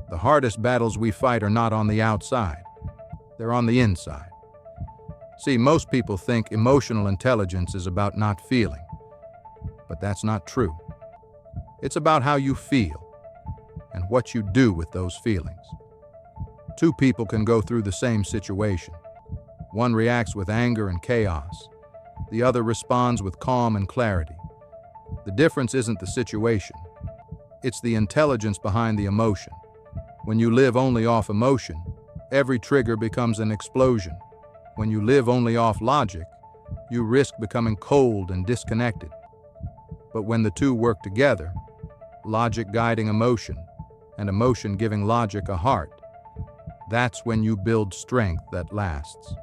The hardest battles we fight are not on the outside. They're on the inside. See, most people think emotional intelligence is about not feeling, but that's not true. It's about how you feel and what you do with those feelings. Two people can go through the same situation. One reacts with anger and chaos. The other responds with calm and clarity. The difference isn't the situation. It's the intelligence behind the emotion. When you live only off emotion, every trigger becomes an explosion. When you live only off logic, you risk becoming cold and disconnected. But when the two work together, logic guiding emotion and emotion giving logic a heart, that's when you build strength that lasts.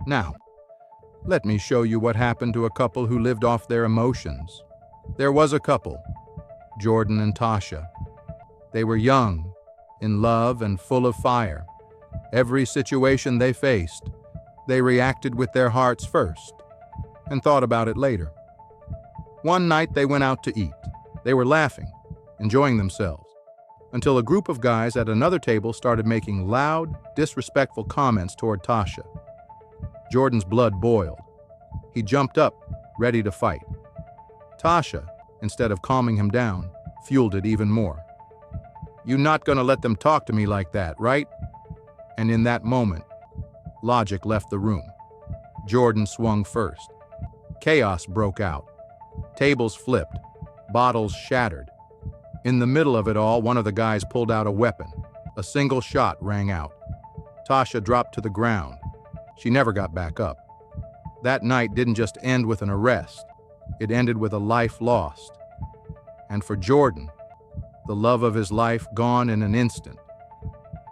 Now, let me show you what happened to a couple who lived off their emotions. There was a couple, Jordan and Tasha. They were young, in love, and full of fire. Every situation they faced, they reacted with their hearts first and thought about it later. One night they went out to eat. They were laughing, enjoying themselves, until a group of guys at another table started making loud, disrespectful comments toward Tasha. Jordan's blood boiled. He jumped up, ready to fight. Tasha, instead of calming him down, fueled it even more. "You're not gonna let them talk to me like that, right?" And in that moment, logic left the room. Jordan swung first. Chaos broke out. Tables flipped. Bottles shattered. In the middle of it all, one of the guys pulled out a weapon. A single shot rang out. Tasha dropped to the ground. She never got back up. That night didn't just end with an arrest. It ended with a life lost. And for Jordan, the love of his life gone in an instant.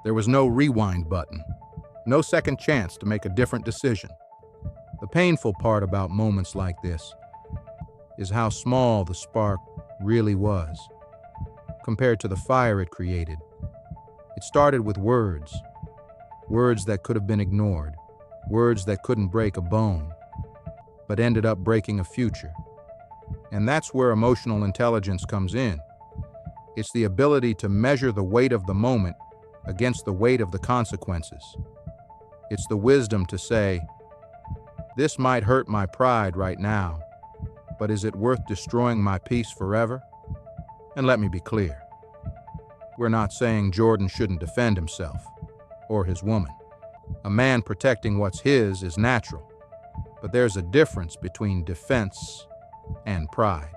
There was no rewind button, no second chance to make a different decision. The painful part about moments like this is how small the spark really was compared to the fire it created. It started with words that could have been ignored, words that couldn't break a bone, but ended up breaking a future. And that's where emotional intelligence comes in. It's the ability to measure the weight of the moment against the weight of the consequences. It's the wisdom to say, "This might hurt my pride right now, but is it worth destroying my peace forever?" And let me be clear. We're not saying Jordan shouldn't defend himself or his woman. A man protecting what's his is natural, but there's a difference between defense and pride.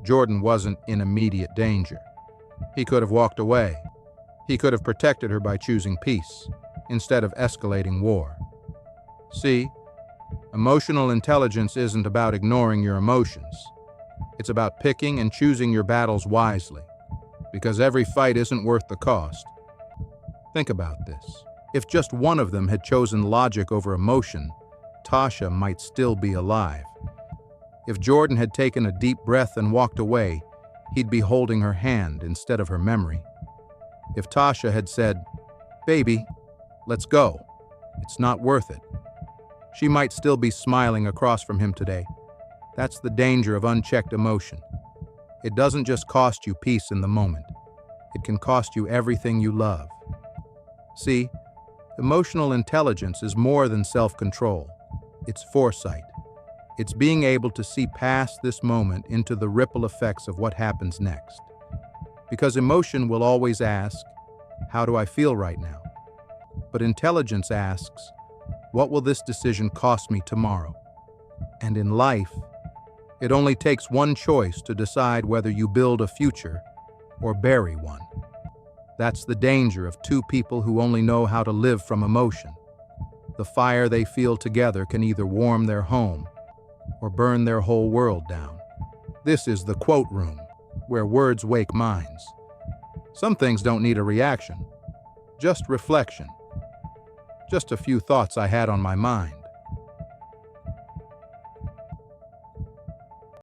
Jordan wasn't in immediate danger. He could have walked away. He could have protected her by choosing peace instead of escalating war. See, emotional intelligence isn't about ignoring your emotions. It's about picking and choosing your battles wisely, because every fight isn't worth the cost. Think about this. If just one of them had chosen logic over emotion, Tasha might still be alive. If Jordan had taken a deep breath and walked away, he'd be holding her hand instead of her memory. If Tasha had said, "Baby, let's go. It's not worth it," she might still be smiling across from him today. That's the danger of unchecked emotion. It doesn't just cost you peace in the moment. It can cost you everything you love. See, emotional intelligence is more than self-control. It's foresight. It's being able to see past this moment into the ripple effects of what happens next. Because emotion will always ask, "How do I feel right now?" But intelligence asks, "What will this decision cost me tomorrow?" And in life, it only takes one choice to decide whether you build a future or bury one. That's the danger of two people who only know how to live from emotion. The fire they feel together can either warm their home or burn their whole world down. This is the quote room, where words wake minds. Some things don't need a reaction, just reflection. Just a few thoughts I had on my mind.